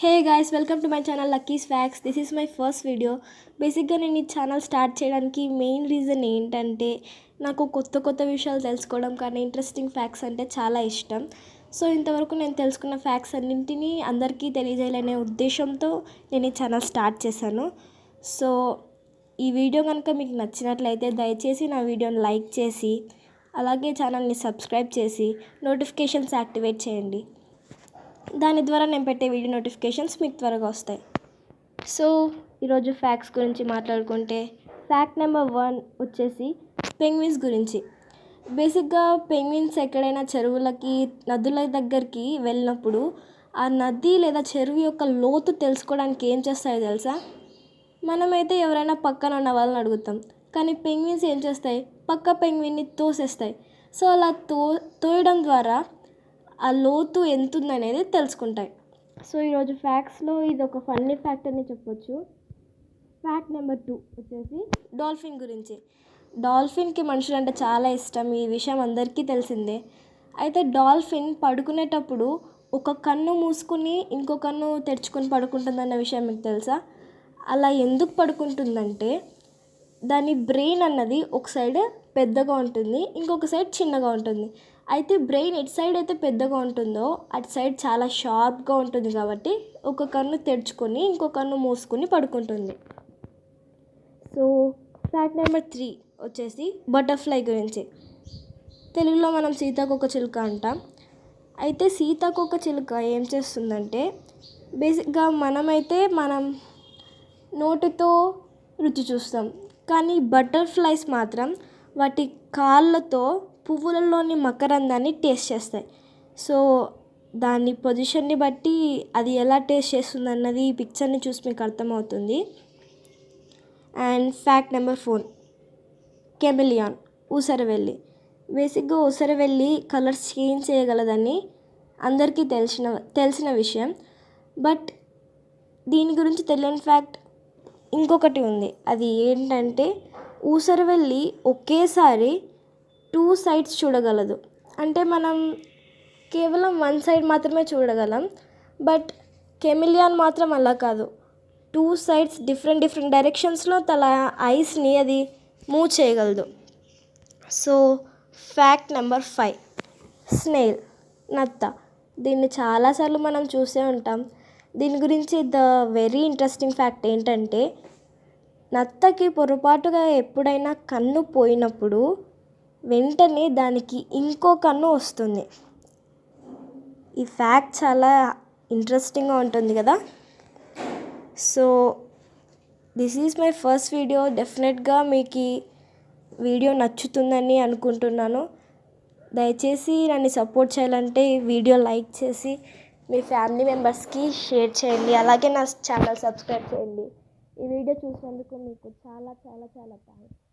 Hey guys, welcome to my channel Lucky's facts. This is my first video. బేసిక్గా నేను ఈ channel start చేయడానికి main reason ఏంటంటే నాకు కొత్త విషయాలు తెలుసుకోవడం కానీ ఇంట్రెస్టింగ్ ఫ్యాక్ట్స్ అంటే చాలా ఇష్టం. సో ఇంతవరకు నేను తెలుసుకున్న ఫ్యాక్ట్స్ అన్నింటినీ అందరికీ తెలియజేయాలనే ఉద్దేశంతో నేను ఈ ఛానల్ స్టార్ట్ చేశాను. సో ఈ వీడియో కనుక మీకు నచ్చినట్లయితే దయచేసి నా వీడియోని లైక్ చేసి అలాగే ఛానల్ని సబ్స్క్రైబ్ చేసి నోటిఫికేషన్స్ యాక్టివేట్ చేయండి. దాని ద్వారా నేను పెట్టే వీడియో నోటిఫికేషన్స్ మీకు త్వరగా వస్తాయి. సో ఈరోజు ఫ్యాక్ట్స్ గురించి మాట్లాడుకుంటే ఫ్యాక్ట్ నెంబర్ 1 వచ్చేసి పెంగ్విన్స్ గురించి. బేసిక్గా పెంగ్విన్స్ ఎక్కడైనా చెరువులకి నదుల దగ్గరికి వెళ్ళినప్పుడు ఆ నది లేదా చెరువు యొక్క లోతు తెలుసుకోవడానికి ఏం చేస్తాయో తెలుసా? మనమైతే ఎవరైనా పక్కన ఉన్న వాళ్ళని అడుగుతాం, కానీ పెంగ్విన్స్ ఏం చేస్తాయి? పక్క పెంగ్విన్ని తోసేస్తాయి. సో అలా తోయడం ద్వారా ఆ లోతు ఎంత ఉందనేది తెలుసుకుంటాయి. సో ఈరోజు ఫ్యాక్ట్స్లో ఇది ఒక ఫన్నీ ఫ్యాక్ట్ అని చెప్పొచ్చు. ఫ్యాక్ట్ నెంబర్ 2 వచ్చేసి డాల్ఫిన్ గురించి. డాల్ఫిన్కి మనుషులంటే చాలా ఇష్టం, ఈ విషయం అందరికీ తెలిసిందే. అయితే డాల్ఫిన్ పడుకునేటప్పుడు ఒక కన్ను మూసుకుని ఇంకో కన్ను తెరుచుకొని పడుకుంటుందన్న విషయం మీకు తెలుసా? అలా ఎందుకు పడుకుంటుందంటే దాని బ్రెయిన్ అన్నది ఒక సైడ్ పెద్దగా ఉంటుంది, ఇంకొక సైడ్ చిన్నగా ఉంటుంది. అయితే బ్రెయిన్ ఎటు సైడ్ అయితే పెద్దగా ఉంటుందో అటు సైడ్ చాలా షార్ప్గా ఉంటుంది కాబట్టి ఒక కన్ను తెరుచుకొని ఇంకో కన్ను మూసుకొని పడుకుంటుంది. సో ఫ్యాక్ట్ నెంబర్ 3 వచ్చేసి బటర్ఫ్లై గురించి. తెలుగులో మనం సీతాకోకచిలుక అంటాం. అయితే సీతాకోకచిలుక ఏం చేస్తుందంటే బేసిక్గా మనం నోటితో రుచి చూస్తాం, కానీ బటర్ఫ్లైస్ మాత్రం వాటి కాళ్ళతో పువ్వులలోని మకరందాన్ని టేస్ట్ చేస్తాయి. సో దాని పొజిషన్ని బట్టి అది ఎలా టేస్ట్ చేస్తుంది అన్నది ఈ పిక్చర్ని చూసి మీకు అర్థమవుతుంది. అండ్ ఫ్యాక్ట్ నెంబర్ 4 కెమెలియాన్, ఊసరవెల్లి. బేసిక్గా ఊసరవెల్లి కలర్స్ చేంజ్ చేయగలదని అందరికీ తెలిసిన విషయం. బట్ దీని గురించి తెలియని ఫ్యాక్ట్ ఇంకొకటి ఉంది. అది ఏంటంటే ఊసరవెల్లి ఒకేసారి 2 సైడ్స్ చూడగలదు. అంటే మనం కేవలం 1 సైడ్ మాత్రమే చూడగలం, బట్ కెమిలియాన్ మాత్రం అలా కాదు. 2 సైడ్స్ డిఫరెంట్ డైరెక్షన్స్లో తన ఐస్ని అది మూవ్ చేయగలదు. సో ఫ్యాక్ట్ నెంబర్ 5 స్నేల్, నత్త. దీన్ని చాలాసార్లు మనం చూసే ఉంటాం. దీని గురించి ద వెరీ ఇంట్రెస్టింగ్ ఫ్యాక్ట్ ఏంటంటే నత్తకి పొరపాటుగా ఎప్పుడైనా కన్ను పోయినప్పుడు వెంటనే దానికి ఇంకో కన్ను వస్తుంది. ఈ ఫ్యాక్ట్ చాలా ఇంట్రెస్టింగ్గా ఉంటుంది కదా. So this is my first video. డెఫినెట్గా మీకు ఈ వీడియో నచ్చుతుందని అనుకుంటున్నాను. దయచేసి నన్ను సపోర్ట్ చేయాలంటే ఈ వీడియో లైక్ చేసి మీ ఫ్యామిలీ మెంబర్స్కి షేర్ చేయండి. అలాగే నా ఛానల్ సబ్స్క్రైబ్ చేయండి. ఈ వీడియో చూసినందుకు మీకు చాలా థ్యాంక్స్.